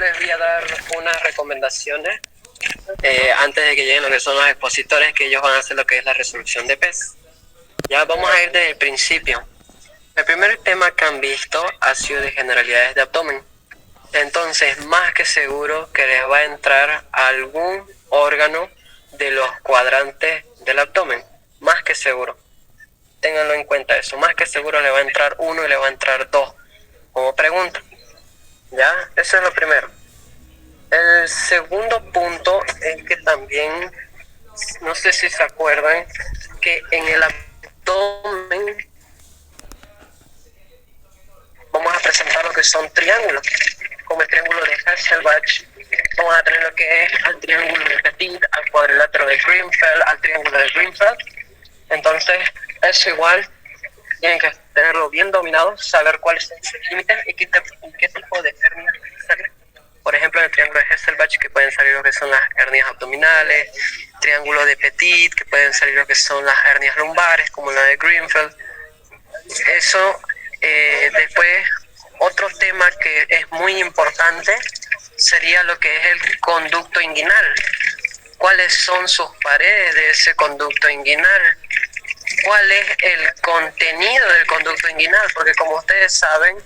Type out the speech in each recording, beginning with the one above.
les voy a dar unas recomendaciones antes de que lleguen lo que son los expositores, que ellos van a hacer lo que es la resolución de PES. Ya vamos a ir desde el principio. El primer tema que han visto ha sido de generalidades de abdomen. Entonces, más que seguro que les va a entrar algún órgano de los cuadrantes del abdomen. Más que seguro. Ténganlo en cuenta eso. Más que seguro le va a entrar uno y le va a entrar dos. Como pregunta. ¿Ya? Eso es lo primero. El segundo punto es que también, no sé si se acuerdan, que en el abdomen vamos a presentar lo que son triángulos, como el triángulo de Hasselbalch. Vamos a tener lo que es al triángulo de Petit, al cuadrilátero de Greenfeld, al triángulo de Greenfeld. Entonces, eso igual tienen que tenerlo bien dominado, saber cuáles son sus límites y qué tipo de hernias salen. Por ejemplo, en el triángulo de Hasselbalch, que pueden salir lo que son las hernias abdominales, triángulo de Petit, que pueden salir lo que son las hernias lumbares, como la de Greenfeld. Eso, después, otro tema que es muy importante sería lo que es el conducto inguinal. ¿Cuáles son sus paredes de ese conducto inguinal? ¿Cuál es el contenido del conducto inguinal? Porque como ustedes saben,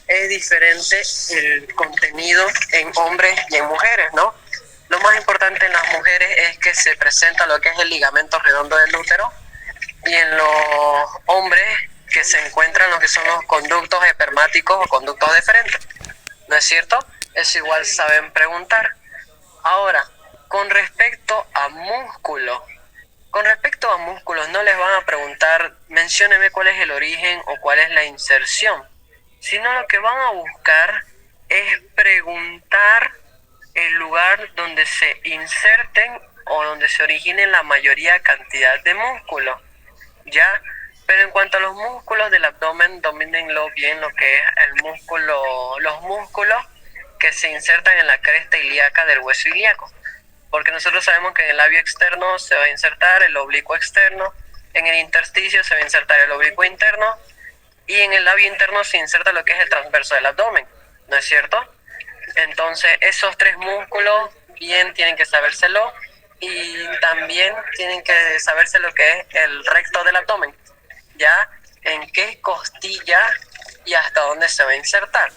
es diferente el contenido en hombres y en mujeres, ¿no? Lo más importante en las mujeres es que se presenta lo que es el ligamento redondo del útero, y en los hombres que se encuentran lo que son los conductos espermáticos o conductos deferentes. ¿No es cierto? Eso igual saben preguntar. Ahora, con respecto a músculos, no les van a preguntar, mencióneme cuál es el origen o cuál es la inserción, sino lo que van a buscar es preguntar el lugar donde se inserten o donde se originen la mayoría cantidad de músculos, ¿ya? Pero en cuanto a los músculos del abdomen, domínenlo bien lo que es los músculos que se insertan en la cresta ilíaca del hueso ilíaco. Porque nosotros sabemos que en el labio externo se va a insertar el oblicuo externo, en el intersticio se va a insertar el oblicuo interno, y en el labio interno se inserta lo que es el transverso del abdomen, ¿no es cierto? Entonces, esos tres músculos bien tienen que sabérselo, y también tienen que saberse lo que es el recto del abdomen, ya en qué costilla y hasta dónde se va a insertar.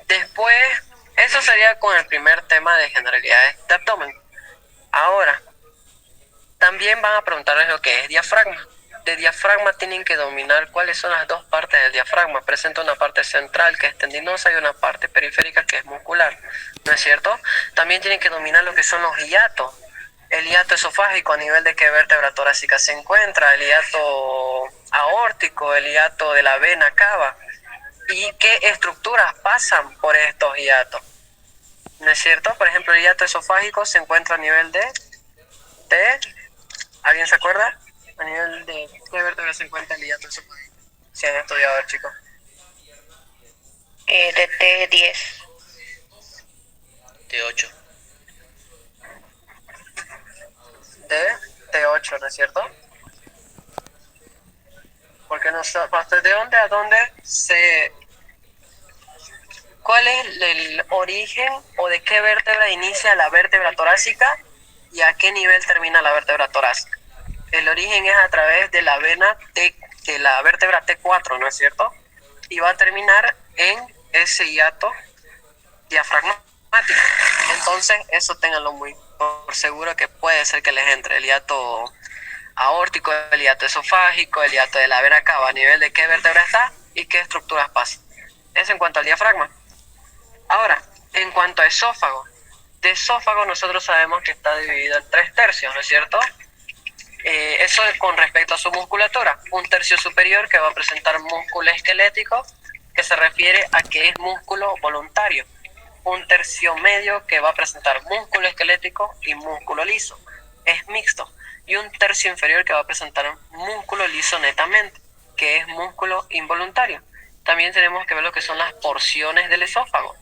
Después, eso sería con el primer tema de generalidades de abdomen. Ahora, también van a preguntarles lo que es diafragma. De diafragma tienen que dominar cuáles son las dos partes del diafragma. Presenta una parte central que es tendinosa y una parte periférica que es muscular, ¿no es cierto? También tienen que dominar lo que son los hiatos. El hiato esofágico, a nivel de qué vértebra torácica se encuentra, el hiato aórtico, el hiato de la vena cava, y qué estructuras pasan por estos hiatos, ¿no es cierto? Por ejemplo, el hiato esofágico se encuentra a nivel de ¿alguien se acuerda? A nivel de qué vértebra se encuentra el hiato esofágico, si han estudiado, a ver, chicos. De T10. T8. De T8, ¿no es cierto? Porque ¿de dónde a dónde cuál es el origen o de qué vértebra inicia la vértebra torácica y a qué nivel termina la vértebra torácica? El origen es a través de la vena de la vértebra T4, ¿no es cierto? Y va a terminar en ese hiato diafragmático. Entonces, eso ténganlo muy por seguro, que puede ser que les entre el hiato aórtico, el hiato esofágico, el hiato de la vena cava, a nivel de qué vértebra está y qué estructuras pasa. Eso en cuanto al diafragma. Ahora, en cuanto a esófago, de esófago nosotros sabemos que está dividido en 3/3, ¿no es cierto? Eso es con respecto a su musculatura. Un tercio superior que va a presentar músculo esquelético, que se refiere a que es músculo voluntario. Un tercio medio que va a presentar músculo esquelético y músculo liso, es mixto. Y un tercio inferior que va a presentar músculo liso netamente, que es músculo involuntario. También tenemos que ver lo que son las porciones del esófago.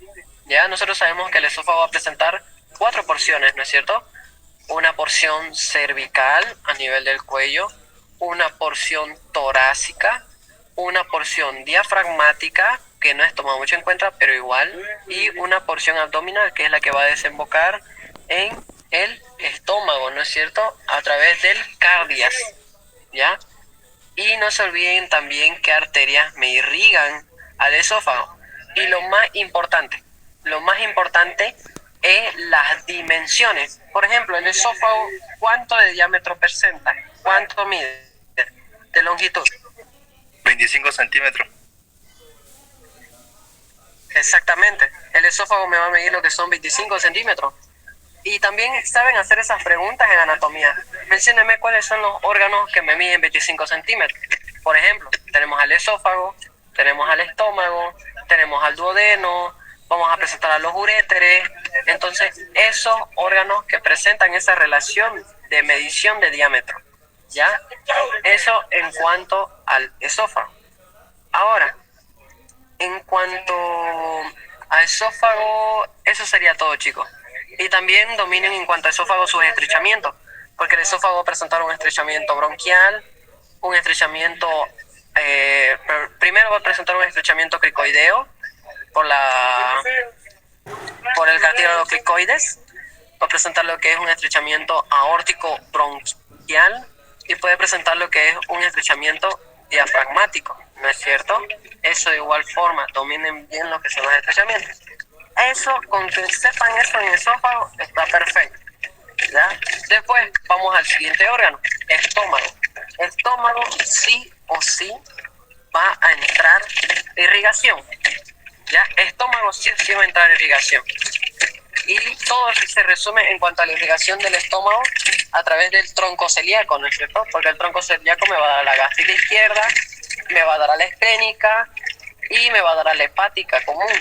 Ya nosotros sabemos que el esófago va a presentar 4 porciones, ¿no es cierto? Una porción cervical a nivel del cuello, una porción torácica, una porción diafragmática, que que no es tomado mucho en cuenta, pero igual, y una porción abdominal, que es la que va a desembocar en el estómago, ¿no es cierto?, a través del cardias, ¿ya? Y no se olviden también qué arterias me irrigan al esófago. Y lo más importante es las dimensiones. Por ejemplo, el esófago, ¿cuánto de diámetro presenta? ¿Cuánto mide de longitud? 25 centímetros. Exactamente. El esófago me va a medir lo que son 25 centímetros. Y también saben hacer esas preguntas en anatomía. Menciónenme cuáles son los órganos que me miden 25 centímetros. Por ejemplo, tenemos al esófago, tenemos al estómago, tenemos al duodeno, vamos a presentar a los uréteres. Entonces, esos órganos que presentan esa relación de medición de diámetro, ¿ya? Eso en cuanto al esófago. Ahora, en cuanto a esófago, eso sería todo, chicos. Y también dominen en cuanto a esófago sus estrechamientos, porque el esófago va a presentar un estrechamiento bronquial, un estrechamiento, primero va a presentar un estrechamiento cricoideo por el cartílago cricoides, va a presentar lo que es un estrechamiento aórtico bronquial y puede presentar lo que es un estrechamiento diafragmático, ¿no es cierto? Eso de igual forma, dominen bien lo que son los estrechamientos. Eso, con que sepan eso en el esófago, está perfecto, ¿ya? Después vamos al siguiente órgano, estómago. Estómago sí o sí va a entrar irrigación, ¿ya? Estómago sí o sí va a entrar irrigación. Y todo se resume en cuanto a la irrigación del estómago a través del tronco celíaco, ¿no es cierto? Porque el tronco celíaco me va a dar a la gástrica izquierda, me va a dar a la esplénica y me va a dar a la hepática común.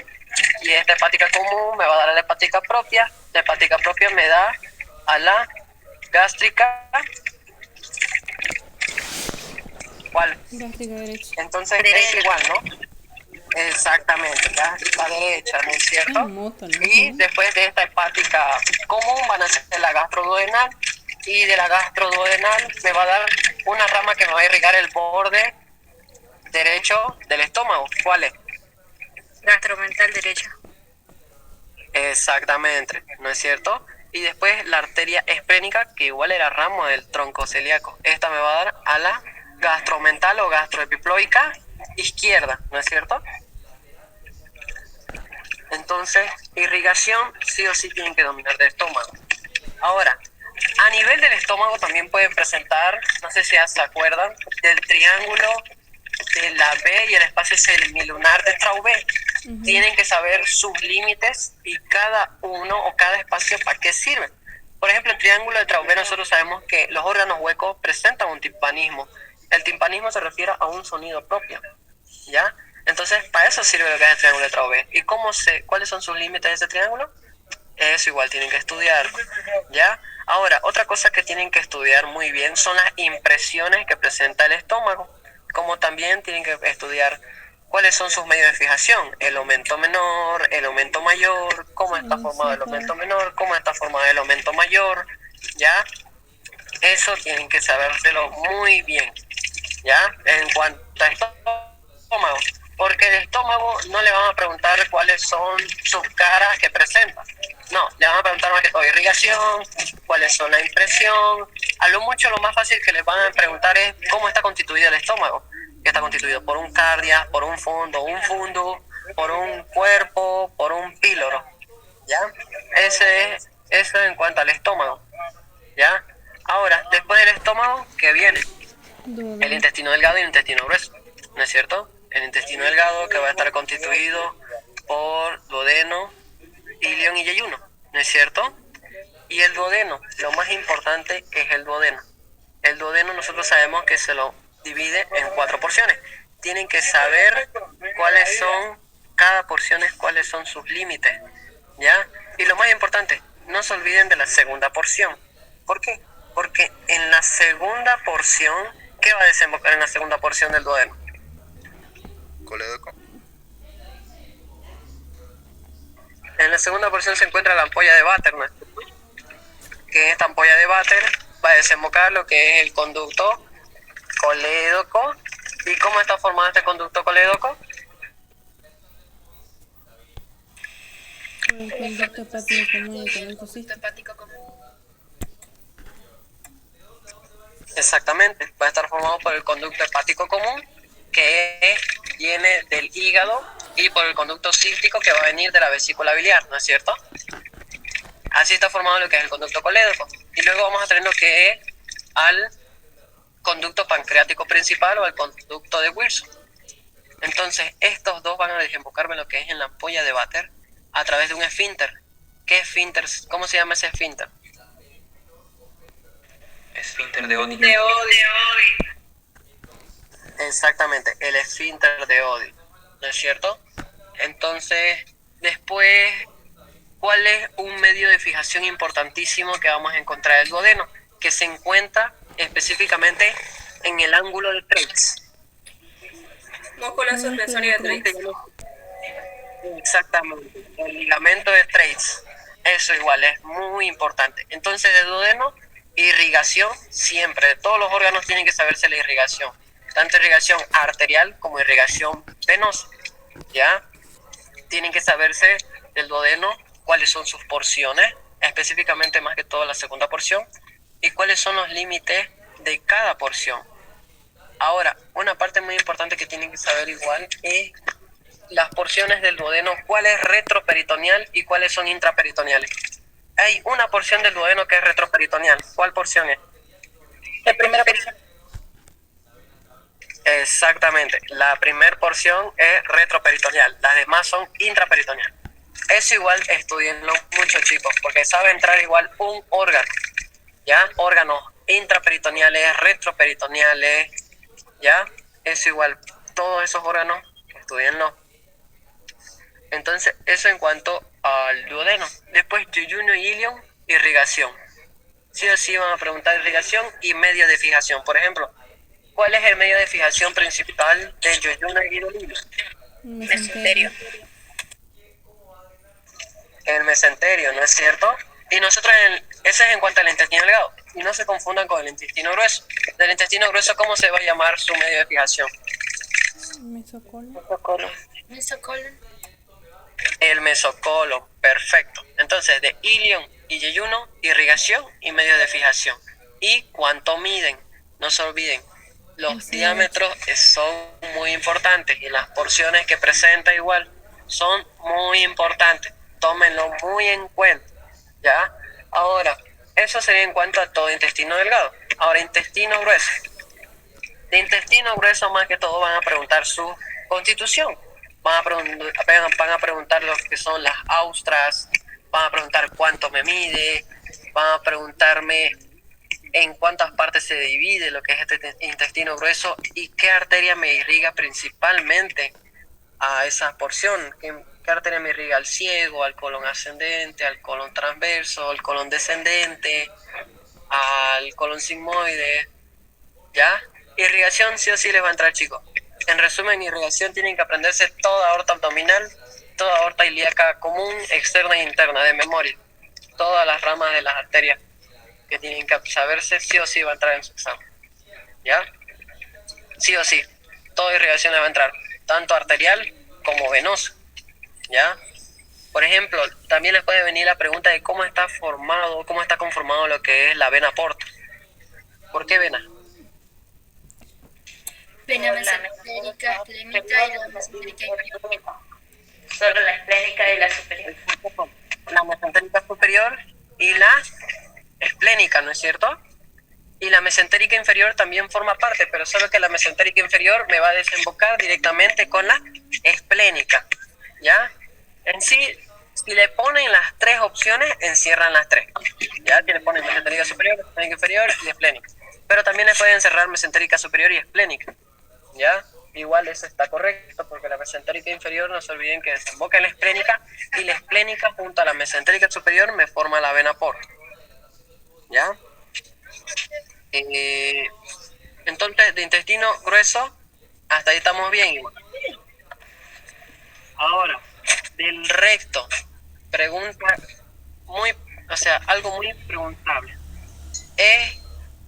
Y esta hepática común me va a dar a la hepática propia me da a la gástrica. ¿Cuál? Gástrica derecha. Entonces es igual, ¿no? Exactamente, gástrica derecha, ¿no es cierto? Moto, ¿no? Y después de esta hepática común van a ser la gastroduodenal, y de la gastroduodenal me va a dar una rama que me va a irrigar el borde derecho del estómago. ¿Cuál es? Gastromental derecha. Exactamente, ¿no es cierto? Y después la arteria esplénica, que igual era ramo del tronco celíaco. Esta me va a dar a la gastromental o gastroepiploica izquierda, ¿no es cierto? Entonces, irrigación sí o sí tienen que dominar del estómago. Ahora, a nivel del estómago también pueden presentar, no sé si ya se acuerdan, del triángulo de la B y el espacio semilunar de Straubé. Tienen que saber sus límites y cada uno o cada espacio para qué sirve. Por ejemplo, el triángulo de Straubé, nosotros sabemos que los órganos huecos presentan un timpanismo. El timpanismo se refiere a un sonido propio, ¿ya? Entonces, para eso sirve lo que es el triángulo de Straubé. ¿Y cuáles son sus límites de ese triángulo? Eso igual tienen que estudiar, ¿ya? Ahora, otra cosa que tienen que estudiar muy bien son las impresiones que presenta el estómago, como también tienen que estudiar cuáles son sus medios de fijación, el aumento menor, el aumento mayor, cómo está formado el aumento menor, cómo está formado el aumento mayor, ¿ya? Eso tienen que sabérselo muy bien, ¿ya? En cuanto a estómago, porque el estómago no le van a preguntar cuáles son sus caras que presenta, no, le van a preguntar más que todo irrigación, cuáles son la impresión. A lo mucho lo más fácil que les van a preguntar es cómo está constituido el estómago, que está constituido por un cardia, por un fundo, por un cuerpo, por un píloro, ¿ya? Eso en cuanto al estómago, ¿ya? Ahora, después del estómago, ¿qué viene? El intestino delgado y el intestino grueso, ¿no es cierto? El intestino delgado que va a estar constituido por duodeno, ilion y yeyuno, ¿no es cierto? Y el duodeno, lo más importante es el duodeno. El duodeno nosotros sabemos que se lo divide en 4 porciones. Tienen que saber cuáles son cada porción, cuáles son sus límites, ¿ya? Y lo más importante, no se olviden de la segunda porción. ¿Por qué? Porque en la segunda porción, ¿qué va a desembocar en la segunda porción del duodeno? Colédoco. En la segunda porción se encuentra la ampolla de Vater, ¿no? Que en esta ampolla de Vater va a desembocar lo que es el conducto colédoco. ¿Y cómo está formado este conducto colédoco? El conducto hepático común y el conducto cístico. hepático común. Exactamente, va a estar formado por el conducto hepático común, que viene del hígado, y por el conducto cístico, que va a venir de la vesícula biliar, ¿no es cierto? Así está formado lo que es el conducto colédoco. Y luego vamos a tener lo que es al conducto pancreático principal o al conducto de Wilson. Entonces, estos dos van a desembocarme lo que es en la ampolla de váter a través de un esfínter. ¿Qué esfínter? ¿Cómo se llama ese esfínter? Esfínter de Oddi. Exactamente, el esfínter de Oddi, ¿no es cierto? Entonces, después, ¿cuál es un medio de fijación importantísimo que vamos a encontrar el duodeno? Que se encuentra específicamente en el ángulo de Treitz. Músculo suspensorio de Treitz. Exactamente, el ligamento de Treitz. Eso igual es muy importante. Entonces, de duodeno, irrigación siempre. De todos los órganos tienen que saberse la irrigación. Tanto irrigación arterial como irrigación venosa. ¿Ya? Tienen que saberse del duodeno cuáles son sus porciones, específicamente más que todo la segunda porción, y cuáles son los límites de cada porción. Ahora, una parte muy importante que tienen que saber igual es las porciones del duodeno, cuál es retroperitoneal y cuáles son intraperitoneales. Hay una porción del duodeno que es retroperitoneal. ¿Cuál porción es? La primera porción. Exactamente, la primera porción es retroperitoneal, las demás son intraperitoneal. Eso igual estudienlo mucho, chicos, porque sabe entrar igual un órgano, ¿ya? Órganos intraperitoneales, retroperitoneales, ¿ya? Eso igual, todos esos órganos, estudienlo. Entonces, eso en cuanto al duodeno. Después, yeyuno y ilion, irrigación. Sí o sí van a preguntar irrigación y medio de fijación. Por ejemplo, ¿cuál es el medio de fijación principal de yeyuno y ilion? Mesenterio. El mesenterio, ¿no es cierto? Y nosotros, ese es en cuanto al intestino delgado. Y no se confundan con el intestino grueso. Del intestino grueso, ¿cómo se va a llamar su medio de fijación? Mesocolon. Mesocolon. El mesocolon, perfecto. Entonces, de ilion y yeyuno, irrigación y medio de fijación. ¿Y cuánto miden? No se olviden, los diámetros son muy importantes y las porciones que presenta igual son muy importantes. Tómenlo muy en cuenta, ¿ya? Ahora, eso sería en cuanto a todo intestino delgado. Ahora, intestino grueso. De intestino grueso, más que todo, van a preguntar su constitución. Van a preguntar lo que son las austras, van a preguntar cuánto me mide, van a preguntarme en cuántas partes se divide lo que es este intestino grueso y qué arteria me irriga principalmente a esa porción, qué arteria me irriga al ciego, al colon ascendente, al colon transverso, al colon descendente, al colon sigmoide, ¿ya? Irrigación sí o sí les va a entrar, chicos. En resumen, irrigación tienen que aprenderse toda aorta abdominal, toda aorta ilíaca común, externa e interna, de memoria. Todas las ramas de las arterias que tienen que saberse, sí o sí va a entrar en su examen. ¿Ya? Sí o sí. Toda irrigación le va a entrar, tanto arterial como venosa. ¿Ya? Por ejemplo, también les puede venir la pregunta de cómo está conformado lo que es la vena porta. ¿Por qué vena? Vena mesentérica, esplénica y la mesentérica inferior. Solo la esplénica y la superior. La mesentérica superior y la esplénica, ¿no es cierto? Y la mesentérica inferior también forma parte, pero solo que la mesentérica inferior me va a desembocar directamente con la esplénica, ¿ya? En sí, si le ponen las tres opciones, encierran las tres, ¿ya? Que le ponen mesentérica superior, esplénica inferior y esplénica. Pero también le pueden cerrar mesentérica superior y esplénica, ¿ya? Igual eso está correcto, porque la mesentérica inferior, no se olviden que desemboca en la esplénica, y la esplénica junto a la mesentérica superior me forma la vena porta, ¿ya? Entonces, de intestino grueso, hasta ahí estamos bien igual. Ahora, del recto, pregunta algo muy preguntable.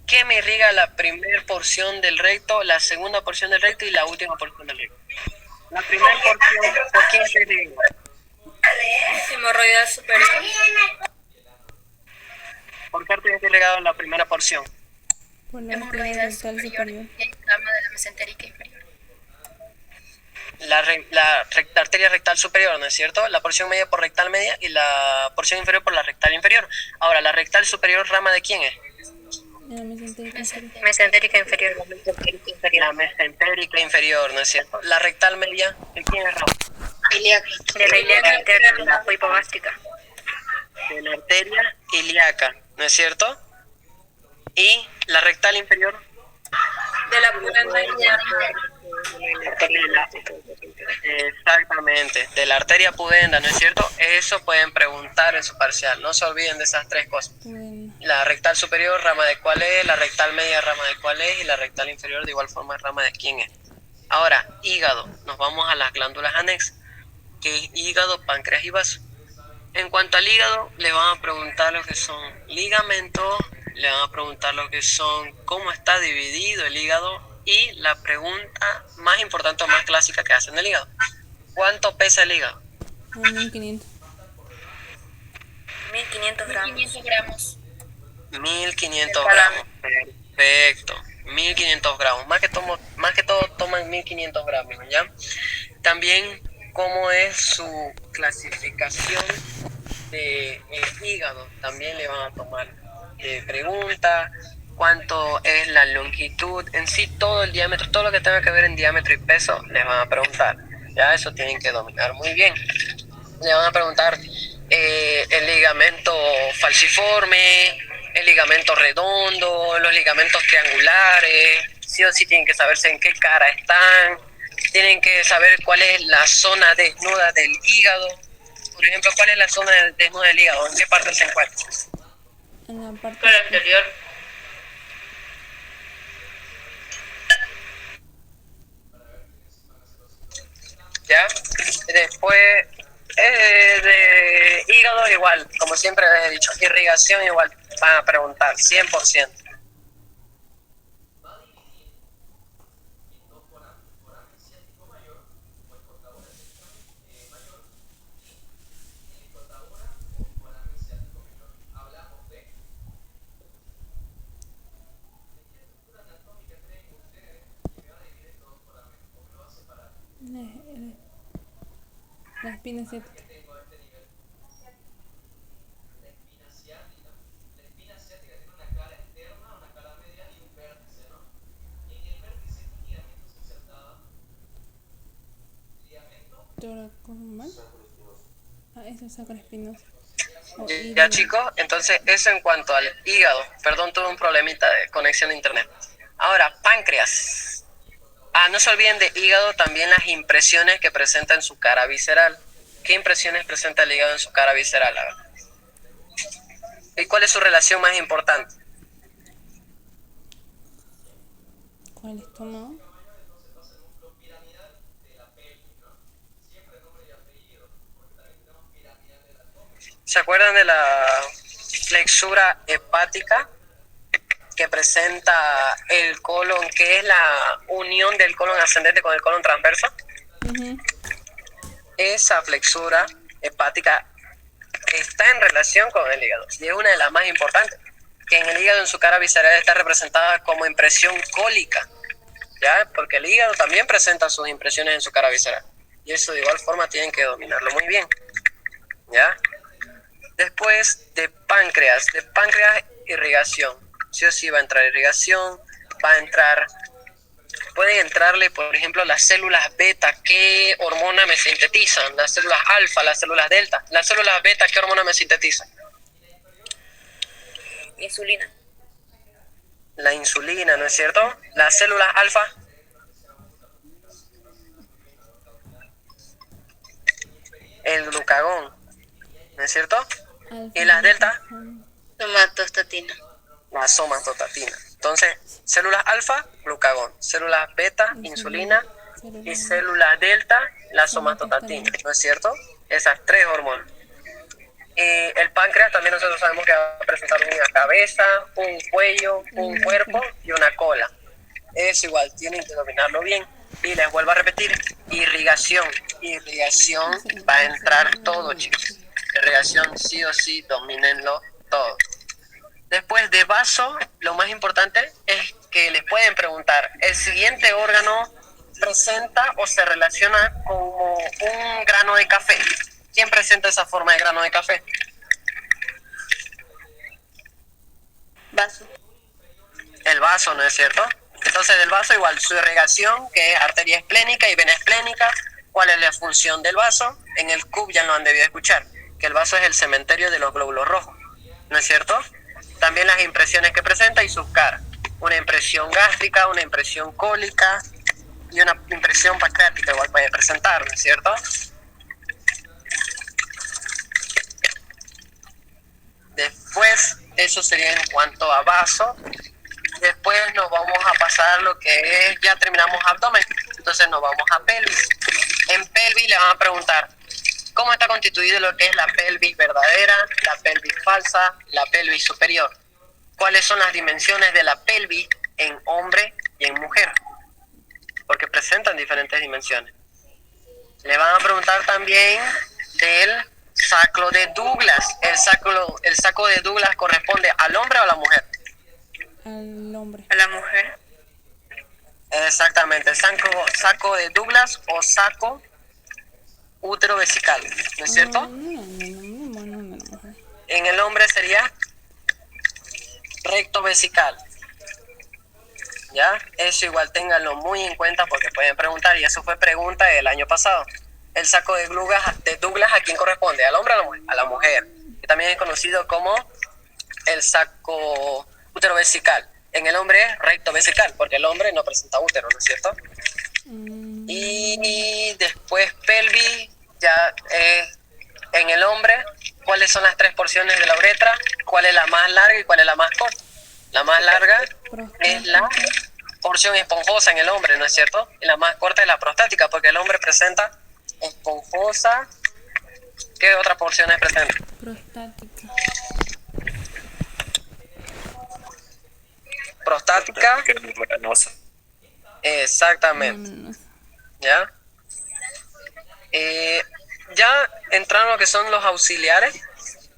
¿Qué me irriga la primera porción del recto, la segunda porción del recto y la última porción del recto? La primera porción, ¿por quién se irriga? Hemorroide Hemorroidal superior. ¿Por qué arteria está ligado a la primera porción? Por la arteria Hemorroidal rectal superior. superior. Y el tramo de la mesentérica inferior. La arteria rectal superior, ¿no es cierto? La porción media por rectal media y la porción inferior por la rectal inferior. Ahora, ¿la rectal superior rama de quién es? La mesentérica inferior. Mesentérica inferior. La mesentérica inferior, ¿no es cierto? La rectal media, ¿de quién es rama? Ilíaca. De la ilíaca interna o hipogástrica. De la arteria ilíaca, ¿no es cierto? Y la rectal inferior De la pudenda interna. exactamente, de la arteria pudenda, ¿no es cierto? Eso pueden preguntar en su parcial, no se olviden de esas tres cosas. Pudenda. La rectal superior, rama de cuál es, la rectal media, rama de cuál es, y la rectal inferior de igual forma, rama de quién es. Ahora, hígado, nos vamos a las glándulas anexas, que es hígado, páncreas y vaso. En cuanto al hígado, le van a preguntar lo que son ligamentos, le van a preguntar lo que son cómo está dividido el hígado y la pregunta más importante o más clásica que hacen del hígado. ¿Cuánto pesa el hígado? 1500. 1500 gramos. 500 gramos. 1500 gramos. Perfecto. 1500 gramos. Más que todo toman 1500 gramos, ¿ya? También, ¿cómo es su clasificación del hígado? También le van a tomar pregunta. ¿Cuánto es la longitud? En sí, todo el diámetro, todo lo que tenga que ver en diámetro y peso, les van a preguntar. Ya, eso tienen que dominar muy bien. Le van a preguntar el ligamento falciforme, el ligamento redondo, los ligamentos triangulares. Sí o sí tienen que saberse en qué cara están. Tienen que saber cuál es la zona desnuda del hígado. Por ejemplo, ¿cuál es la zona desnuda del hígado? ¿En qué parte se encuentra? En la parte Por el anterior. ¿Ya? Después de hígado igual, como siempre les he dicho, irrigación igual van a preguntar, 100%. la espina ciática. Toracomal. Eso es sacro espinoso. Ya chicos, entonces eso en cuanto al hígado. Perdón, tuve un problemita de conexión a internet. Ahora, páncreas. No se olviden de hígado, también las impresiones que presenta en su cara visceral. ¿Qué impresiones presenta el hígado en su cara visceral? A ver. ¿Y cuál es su relación más importante? ¿Cuál estómago? ¿Se acuerdan de la flexura hepática que presenta el colon, que es la unión del colon ascendente con el colon transverso? Esa flexura hepática está en relación con el hígado y es una de las más importantes, que en el hígado en su cara visceral está representada como impresión cólica, ¿ya? Porque el hígado también presenta sus impresiones en su cara visceral y eso de igual forma tienen que dominarlo muy bien, ¿ya? Después de páncreas irrigación, sí o sí va a entrar irrigación, va a entrar, pueden entrarle por ejemplo las células beta, ¿qué hormona me sintetizan? Las células alfa, las células delta. Las células beta, ¿qué hormona me sintetizan? Insulina. La insulina, ¿no es cierto? Las células alfa, el glucagón, ¿no es cierto? ¿Y las delta? Somatostatina. La somatostatina. Entonces, células alfa, glucagón. Células beta, insulina. Y células delta, la somatostatina. ¿No es cierto? Esas tres hormonas. El páncreas también nosotros sabemos que va a presentar una cabeza, un cuello, un cuerpo y una cola. Es igual, tienen que dominarlo bien. Y les vuelvo a repetir, irrigación. Irrigación va a entrar todo, chicos. irrigación sí o sí, domínenlo todo. Después de vaso, lo más importante es que les pueden preguntar, ¿el siguiente órgano presenta o se relaciona como un grano de café? ¿Quién presenta esa forma de grano de café? Vaso. El vaso, ¿no es cierto? Entonces del vaso igual, su irrigación, que es arteria esplénica y vena esplénica. ¿Cuál es la función del vaso? En el CUP ya lo han debido escuchar, que el vaso es el cementerio de los glóbulos rojos, ¿no es cierto? También las impresiones que presenta y sus caras. Una impresión gástrica, una impresión cólica y una impresión pancreática igual puede presentar, ¿no es cierto? Después, eso sería en cuanto a vaso. Después nos vamos a pasar lo que es, ya terminamos abdomen, entonces nos vamos a pelvis. En pelvis le van a preguntar cómo está constituido lo que es la pelvis verdadera, la pelvis falsa, la pelvis superior. ¿Cuáles son las dimensiones de la pelvis en hombre y en mujer? Porque presentan diferentes dimensiones. Le van a preguntar también del sacro de Douglas. ¿El saco de Douglas corresponde al hombre o a la mujer? Al hombre. A la mujer. Exactamente, el saco de Douglas o saco útero vesical, ¿no es cierto? No. En el hombre sería recto vesical. ¿Ya? Eso igual ténganlo muy en cuenta porque pueden preguntar, y eso fue pregunta del año pasado. El saco de Douglas, ¿a quién corresponde? ¿Al hombre o a la mujer? A la mujer. Que también es conocido como el saco útero vesical. En el hombre es recto vesical, porque el hombre no presenta útero, ¿no es cierto? Y después pelvis, ya en el hombre, ¿cuáles son las 3 porciones de la uretra? ¿Cuál es la más larga y cuál es la más corta? La más larga es la porción esponjosa en el hombre, ¿no es cierto? Y la más corta es la prostática, porque el hombre presenta esponjosa. ¿Qué otras porciones presenta? Prostática. Prostática. Exactamente. ¿Ya? Ya entraron lo que son los auxiliares.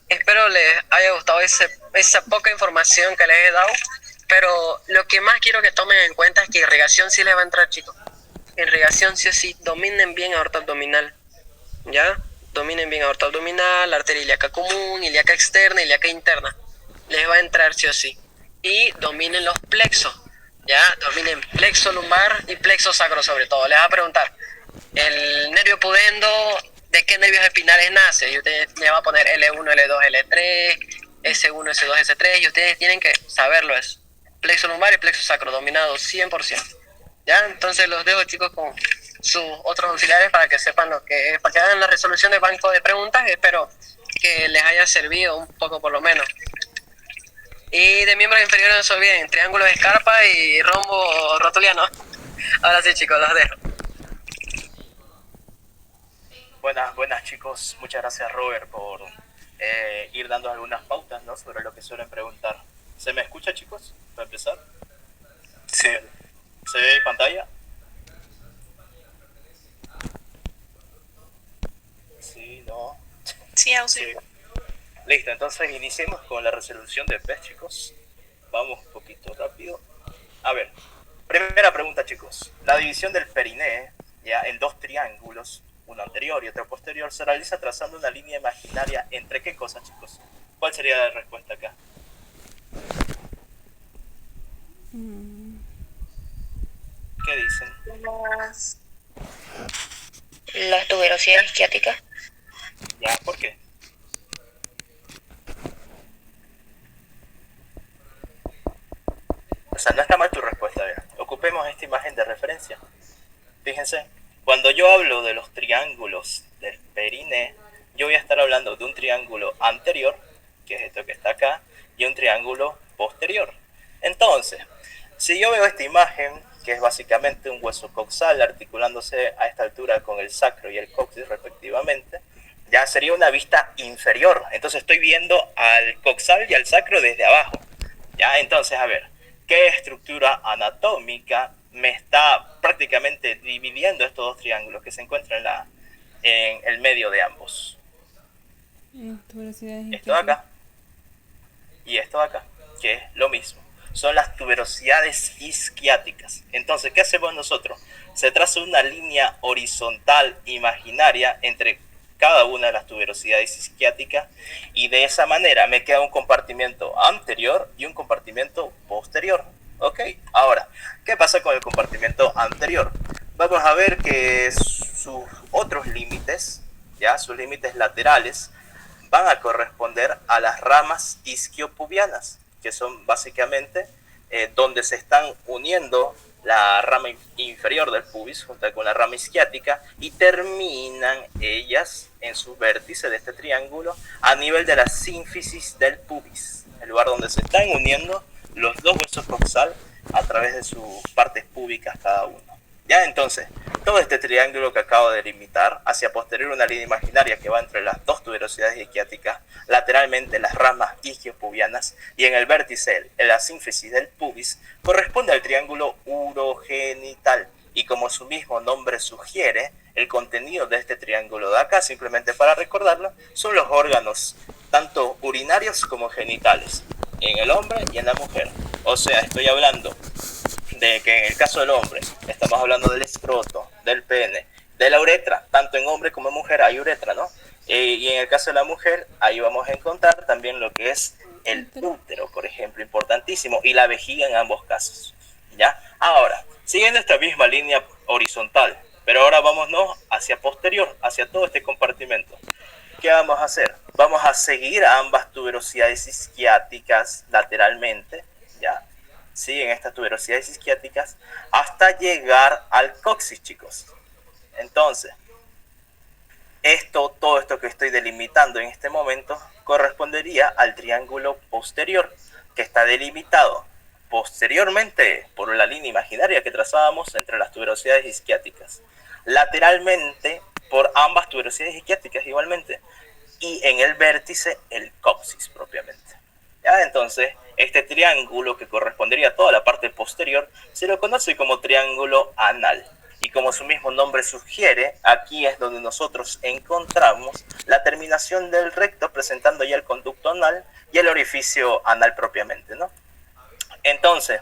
Espero les haya gustado esa poca información que les he dado. Pero lo que más quiero que tomen en cuenta es que irrigación sí les va a entrar, chicos. Irrigación sí o sí. Dominen bien aorta abdominal. ¿Ya? Dominen bien aorta abdominal, la arteria ilíaca común, ilíaca externa, ilíaca interna. Les va a entrar sí o sí. Y dominen los plexos. ¿Ya? Dominen plexo lumbar y plexo sacro sobre todo. Les va a preguntar, el nervio pudendo, ¿de qué nervios espinales nace? Y ustedes le va a poner L1, L2, L3, S1, S2, S3, y ustedes tienen que saberlo eso. Plexo lumbar y plexo sacro, dominado 100%. ¿Ya? Entonces los dejo, chicos, con sus otros auxiliares para que sepan lo que es, para que hagan la resolución del banco de preguntas. Espero que les haya servido un poco por lo menos. Y de miembros inferiores no se olviden, triángulo de Scarpa y rombo rotuliano. Ahora sí, chicos, los dejo. Buenas chicos, muchas gracias Robert por ir dando algunas pautas, ¿no?, sobre lo que suelen preguntar. ¿Se me escucha, chicos, para empezar? Sí. ¿Se ve en pantalla? Sí, no. Sí, auxilio. Sí. Listo, entonces iniciemos con la resolución de PES, chicos. Vamos un poquito rápido. A ver, primera pregunta, chicos. La división del periné, ya en 2 triángulos, uno anterior y otro posterior, se realiza trazando una línea imaginaria entre qué cosas, chicos. ¿Cuál sería la respuesta acá? ¿Qué dicen? Las tuberosidades isquiáticas. Ya, ¿por qué? O sea, no está mal tu respuesta, ¿verdad? Ocupemos esta imagen de referencia. Fíjense, cuando yo hablo de los triángulos del periné, yo voy a estar hablando de un triángulo anterior, que es esto que está acá, y un triángulo posterior. Entonces, si yo veo esta imagen, que es básicamente un hueso coxal articulándose a esta altura con el sacro y el coxis respectivamente, ya sería una vista inferior. Entonces estoy viendo al coxal y al sacro desde abajo. Ya, entonces, a ver, ¿qué estructura anatómica me está prácticamente dividiendo estos 2 triángulos que se encuentran en el medio de ambos? Tuberosidades Esto de acá y esto de acá, que es lo mismo. Son las tuberosidades isquiáticas. Entonces, ¿qué hacemos nosotros? Se traza una línea horizontal imaginaria entre cada una de las tuberosidades isquiáticas y de esa manera me queda un compartimento anterior y un compartimento posterior. ¿Ok? Ahora, ¿qué pasa con el compartimento anterior? Vamos a ver que sus otros límites, ya sus límites laterales, van a corresponder a las ramas isquiopubianas, que son básicamente donde se están uniendo la rama inferior del pubis junto con la rama isquiática y terminan ellas en su vértice de este triángulo a nivel de la sínfisis del pubis, el lugar donde se están uniendo los dos huesos dorsal a través de sus partes púbicas cada uno. Ya entonces, todo este triángulo que acabo de delimitar, hacia posterior una línea imaginaria que va entre las dos tuberosidades isquiáticas, lateralmente las ramas isquiopubianas y en el vértice, en la sínfisis del pubis, corresponde al triángulo urogenital. Y como su mismo nombre sugiere, el contenido de este triángulo de acá, simplemente para recordarlo, son los órganos, tanto urinarios como genitales, en el hombre y en la mujer. O sea, estoy hablando de que en el caso del hombre estamos hablando del escroto, del pene, de la uretra, tanto en hombre como en mujer hay uretra, ¿no? Y en el caso de la mujer, ahí vamos a encontrar también lo que es el útero, por ejemplo, importantísimo, y la vejiga en ambos casos, ¿ya? Ahora, siguiendo esta misma línea horizontal, pero ahora vámonos hacia posterior, hacia todo este compartimento. ¿Qué vamos a hacer? Vamos a seguir a ambas tuberosidades isquiáticas lateralmente, ¿ya? Siguen estas tuberosidades isquiáticas hasta llegar al coxis, chicos. Entonces, todo esto que estoy delimitando en este momento correspondería al triángulo posterior, que está delimitado posteriormente por la línea imaginaria que trazábamos entre las tuberosidades isquiáticas, lateralmente por ambas tuberosidades isquiáticas igualmente, y en el vértice el coxis propiamente. ¿Ya? Entonces, este triángulo que correspondería a toda la parte posterior se lo conoce como triángulo anal. Y como su mismo nombre sugiere, aquí es donde nosotros encontramos la terminación del recto, presentando ya el conducto anal y el orificio anal propiamente, ¿no? Entonces,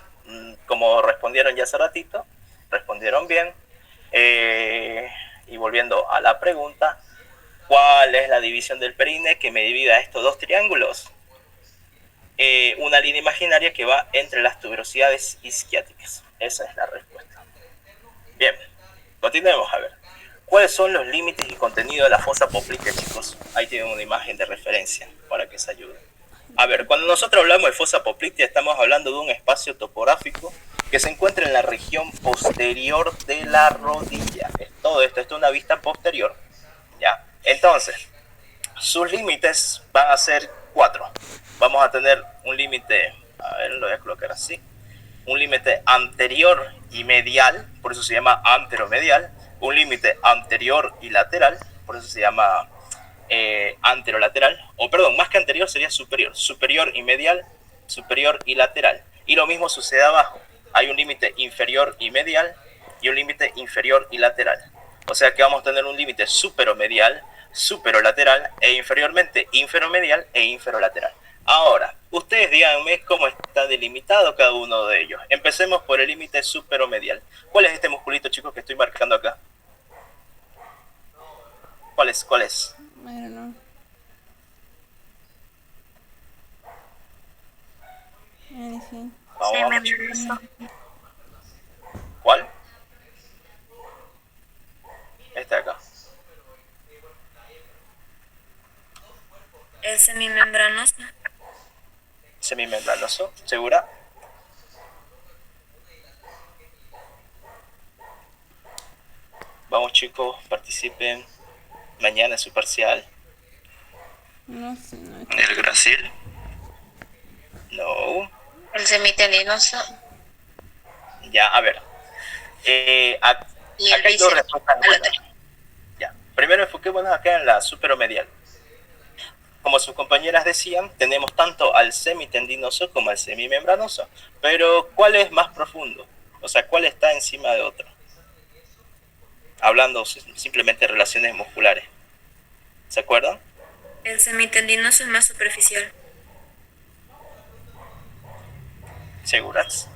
como respondieron ya hace ratito, respondieron bien. Y volviendo a la pregunta, ¿cuál es la división del perine que me divide a estos dos triángulos? Una línea imaginaria que va entre las tuberosidades isquiáticas. Esa es la respuesta. Bien, continuemos a ver. ¿Cuáles son los límites y contenido de la fosa poplitea, chicos? Ahí tienen una imagen de referencia para que se ayuden. A ver, cuando nosotros hablamos de fosa poplitea, estamos hablando de un espacio topográfico que se encuentra en la región posterior de la rodilla. Todo esto es una vista posterior, ¿ya? Entonces, sus límites van a ser 4. Vamos a tener un límite, a ver, lo voy a colocar así, un límite anterior y medial, por eso se llama anteromedial, un límite anterior y lateral, por eso se llama anterolateral, o perdón, más que anterior sería superior, superior y medial, superior y lateral. Y lo mismo sucede abajo, hay un límite inferior y medial y un límite inferior y lateral. O sea que vamos a tener un límite superomedial, superolateral e inferiormente inferomedial e inferolateral. Ahora, ustedes díganme cómo está delimitado cada uno de ellos. Empecemos por el límite superomedial. ¿Cuál es este musculito, chicos, que estoy marcando acá? ¿Cuál es? ¿Cuál es? I don't know. Anything. Vamos, chicos. ¿Cuál? Este de acá. El semimembranoso. Semimembranoso, ¿segura? Vamos, chicos, participen. Mañana es su parcial. No sé, no. ¿El Brasil? No. El semitendinoso. Ya, a ver. Y el acá hay dos respuestas buenas. bíceps. Ya. Primero enfoquémonos acá en la superomedial. Como sus compañeras decían, tenemos tanto al semitendinoso como al semimembranoso. Pero, ¿cuál es más profundo? O sea, ¿cuál está encima de otro? Hablando simplemente de relaciones musculares. ¿Se acuerdan? El El semitendinoso es más superficial. ¿Seguras?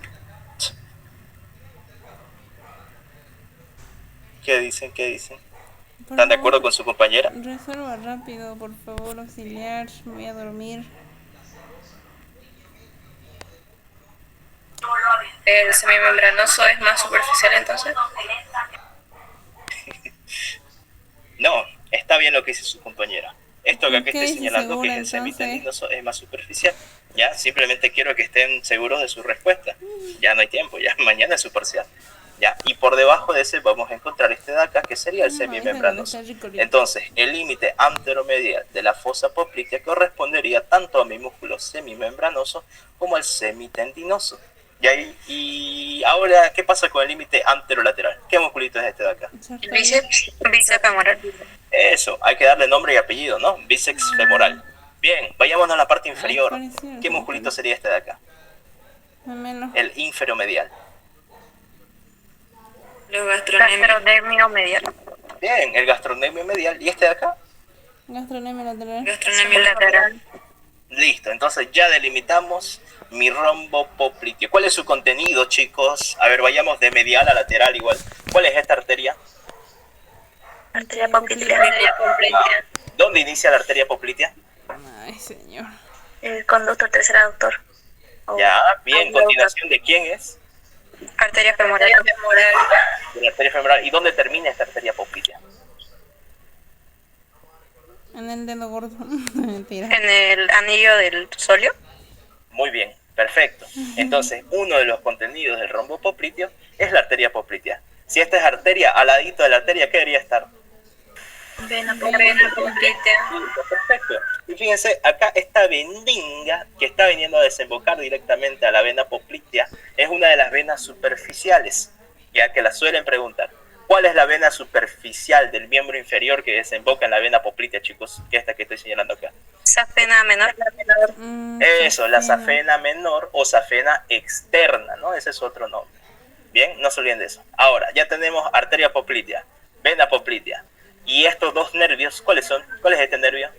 ¿Qué dicen? ¿Qué dicen? Por ¿Están de favor, acuerdo con su compañera? resuelva rápido, por favor, auxiliar. Me voy a dormir. El semimembranoso es más superficial entonces. No, está bien lo que dice su compañera. Esto que ¿Por acá qué estoy dice señalando que segura, es el entonces? semitendinoso es más superficial. Ya, simplemente quiero que estén seguros de su respuesta. Ya no hay tiempo, ya mañana es su parcial. Ya, y por debajo de ese vamos a encontrar este de acá, que sería el No, semimembranoso. ese está rico. Entonces, el límite anteromedial de la fosa poplitea correspondería tanto a mi músculo semimembranoso como al semitendinoso. Y ahora, ¿qué pasa con el límite anterolateral? ¿Qué musculito es este de acá? El bíceps femoral. Eso, hay que darle nombre y apellido, ¿no? Bíceps femoral. Bien, vayámonos a la parte inferior. parecido, ¿Qué musculito sería este de acá? Menos. El inferomedial. Los gastronemia. Gastronemio medial. Bien, el gastrocnemio medial. ¿Y este de acá? Gastronomía lateral. Gastronemia lateral. Listo, entonces ya delimitamos mi rombo popliteo. ¿Cuál es su contenido, chicos? A ver, vayamos de medial a lateral igual. ¿Cuál es esta arteria? Arteria poplitea. ¿Dónde inicia la arteria poplitea? Ay, señor. El conducto tercer aductor. Ya, bien, continuación de quién es? Arteria femoral. De la arteria femoral. ¿Y dónde termina esta arteria poplitea? En el dedo gordo. Mentira. En el anillo del solio. Muy bien, perfecto. Entonces, uno de los contenidos del rombo popliteo es la arteria poplitea. Si esta es arteria, al ladito de la arteria, ¿qué debería estar? Vena poplitea. Listo, perfecto. Y fíjense, acá esta veninga que está viniendo a desembocar directamente a la vena poplitea es una de las venas superficiales, ya que la suelen preguntar. ¿Cuál es la vena superficial del miembro inferior que desemboca en la vena poplitea, chicos? Que es esta que estoy señalando acá. Safena menor. Eso, la safena menor o safena externa, ¿no? Ese es otro nombre. Bien, no se olviden de eso. Ahora, ya tenemos arteria poplitea, vena poplitea. Y estos dos nervios, ¿cuáles son? ¿Cuál es este nervio?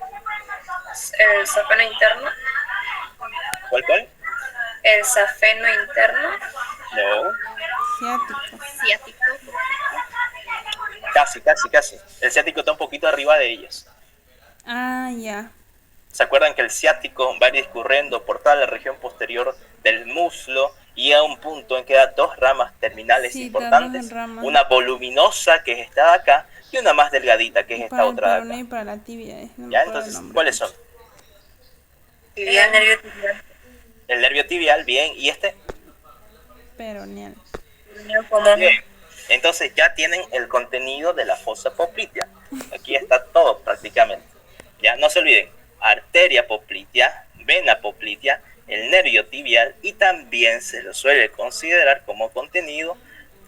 El safeno interno. ¿Cuál? El safeno interno. No, Ciático. Ciático. casi. El ciático está un poquito arriba de ellos. Ah, ya. ¿Se acuerdan que el ciático va a ir discurriendo por toda la región posterior del muslo y a un punto en que da dos ramas terminales Sí, importantes? dos ramas. Una voluminosa, que es esta de acá, y una más delgadita, que es esta Para el otra de peroné acá. y para la tibia. No me ¿Ya? acuerdo el Entonces, nombre. ¿cuáles son? El nervio tibial. El nervio tibial, bien, y este. Peroneal. Bien. Entonces ya tienen el contenido de la fosa poplitea. Aquí está todo prácticamente. Ya no se olviden, arteria poplitea, vena poplitea, el nervio tibial y también se lo suele considerar como contenido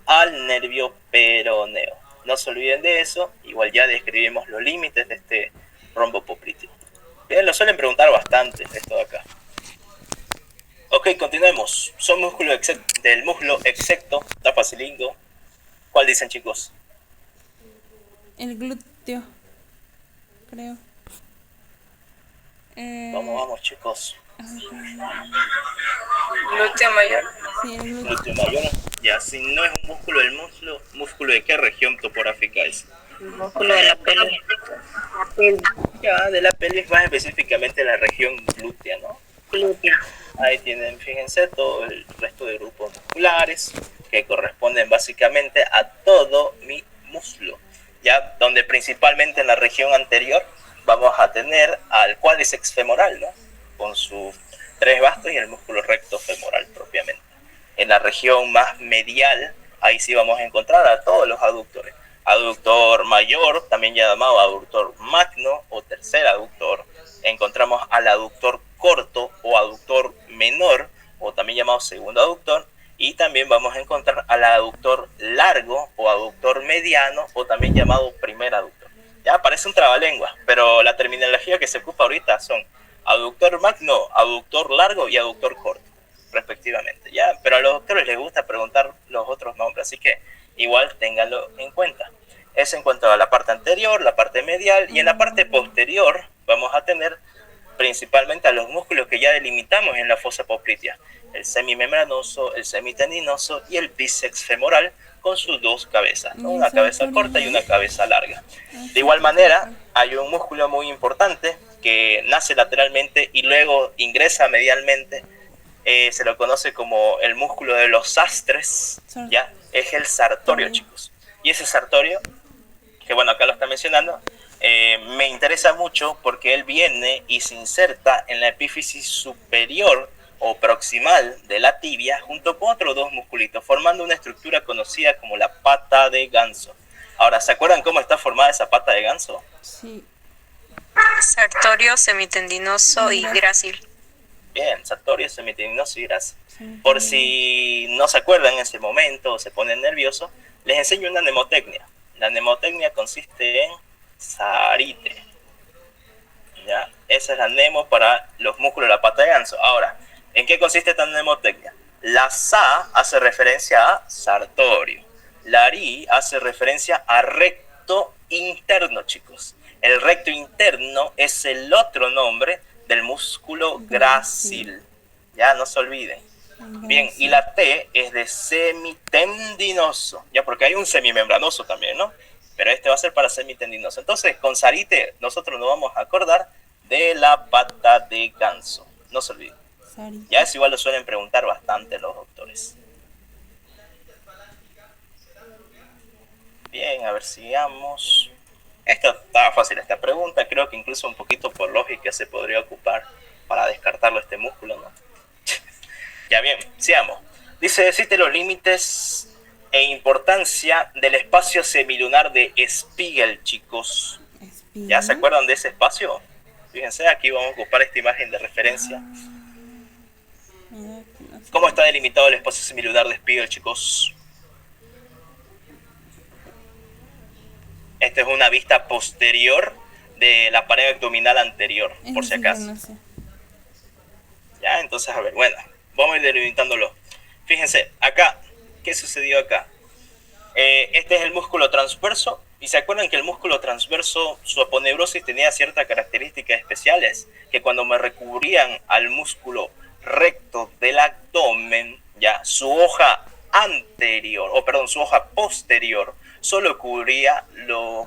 al nervio peroneo. No se olviden de eso, igual ya describimos los límites de este rombo popliteo. Bien, lo suelen preguntar bastante esto de acá. Ok, continuemos. Son músculos del muslo execto, está facilito. ¿Cuál dicen, chicos? El glúteo. Creo. Vamos, chicos. Glúteo mayor. Sí, el glúteo. Glúteo mayor. Ya, si no es un músculo del muslo, ¿músculo de qué región topográfica es? Músculo de la pelvis. Ya, de la pelvis, más específicamente la región glútea, ¿no? Glútea. Ahí tienen, fíjense, todo el resto de grupos musculares que corresponden básicamente a todo mi muslo. Ya, donde principalmente en la región anterior vamos a tener al cuádriceps femoral, ¿no? Con sus tres bastos y el músculo recto femoral propiamente. En la región más medial, ahí sí vamos a encontrar a todos los aductores. Aductor mayor, también llamado aductor magno o tercer aductor. Encontramos al aductor corto o aductor menor, o también llamado segundo aductor. Y también vamos a encontrar al aductor largo o aductor mediano, o también llamado primer aductor. Ya parece un trabalengua, pero la terminología que se ocupa ahorita son aductor magno, aductor largo y aductor corto, respectivamente. Ya, pero a los doctores les gusta preguntar los otros nombres, así que igual ténganlo en cuenta. Eso en cuanto a la parte anterior, la parte medial, y en la parte posterior vamos a tener principalmente a los músculos que ya delimitamos en la fosa poplitea, el semimembranoso, el semitendinoso y el bíceps femoral con sus dos cabezas, ¿no? Una cabeza corta y una cabeza larga. De igual manera, hay un músculo muy importante que nace lateralmente y luego ingresa medialmente, se lo conoce como el músculo de los sastres, ¿ya? Es el sartorio, chicos. Y ese sartorio, que bueno, acá lo está mencionando, me interesa mucho porque él viene y se inserta en la epífisis superior o proximal de la tibia junto con otros dos musculitos, formando una estructura conocida como la pata de ganso. Ahora, ¿se acuerdan cómo está formada esa pata de ganso? Sí. Sartorio, semitendinoso y grácil. Bien, sartorio, semitendinoso y grácil. Por si no se acuerdan en ese momento o se ponen nerviosos, les enseño una mnemotecnia. La mnemotecnia consiste en sarite. ¿Ya? Esa es la mnemo para los músculos de la pata de ganso. Ahora, ¿en qué consiste esta mnemotecnia? La sa hace referencia a sartorio. La ri hace referencia a recto interno, chicos. El recto interno es el otro nombre del músculo grácil. Ya, no se olviden. Bien, y la T es de semitendinoso, ya, porque hay un semimembranoso también, ¿no? Pero este va a ser para semitendinoso. Entonces, con sarite nosotros nos vamos a acordar de la pata de ganso. No se olviden. Ya es igual, lo suelen preguntar bastante los doctores. Bien, a ver, sigamos. Esta estaba fácil, esta pregunta. Creo que incluso un poquito por lógica se podría ocupar para descartarlo este músculo, ¿no? Ya bien, sigamos. Dice, existen los límites e importancia del espacio semilunar de Spiegel, chicos. ¿Ya se acuerdan de ese espacio? Fíjense, aquí vamos a ocupar esta imagen de referencia. ¿Cómo está delimitado el espacio semilunar de Spiegel, chicos? Esta es una vista posterior de la pared abdominal anterior, por si acaso. Ya, entonces, a ver, bueno, vamos a ir delimitándolo. Fíjense, acá, ¿qué sucedió acá? Este es el músculo transverso, y se acuerdan que el músculo transverso, su aponeurosis tenía ciertas características especiales, que cuando me recubrían al músculo recto del abdomen, ya, su hoja anterior, o perdón, su hoja posterior, solo cubría los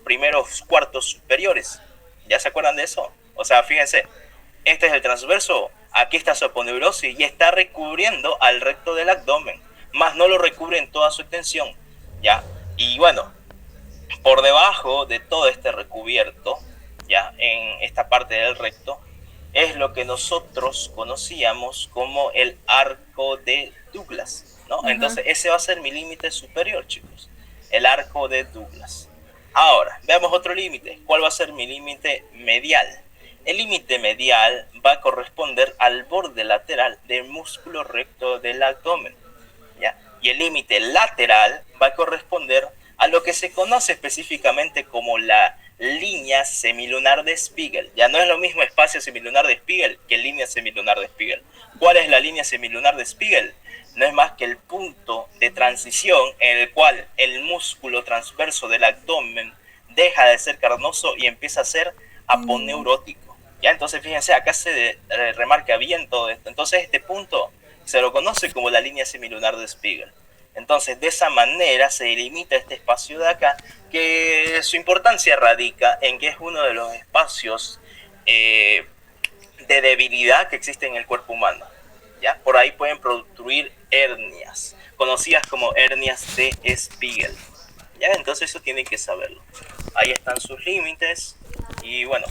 primeros cuartos superiores. ¿Ya se acuerdan de eso? O sea, fíjense, este es el transverso, aquí está su aponeurosis y está recubriendo al recto del abdomen, más no lo recubre en toda su extensión, ¿ya? Y bueno, por debajo de todo este recubierto, ya, en esta parte del recto, es lo que nosotros conocíamos como el arco de Douglas, ¿no? Entonces ese va a ser mi límite superior, chicos, el arco de Douglas. Ahora, veamos otro límite. ¿Cuál va a ser mi límite medial? El límite medial va a corresponder al borde lateral del músculo recto del abdomen, ¿ya? Y el límite lateral va a corresponder a lo que se conoce específicamente como la línea semilunar de Spiegel. Ya no es lo mismo espacio semilunar de Spiegel que línea semilunar de Spiegel. ¿Cuál es la línea semilunar de Spiegel? No es más que el punto de transición en el cual el músculo transverso del abdomen deja de ser carnoso y empieza a ser aponeurótico. ¿Ya? Entonces fíjense, acá se remarca bien todo esto. Entonces este punto se lo conoce como la línea semilunar de Spiegel. Entonces de esa manera se delimita este espacio de acá, que su importancia radica en que es uno de los espacios de debilidad que existe en el cuerpo humano. ¿Ya? Por ahí pueden producir hernias, conocidas como hernias de Spiegel. ¿Ya? Entonces eso tienen que saberlo. Ahí están sus límites. Y bueno,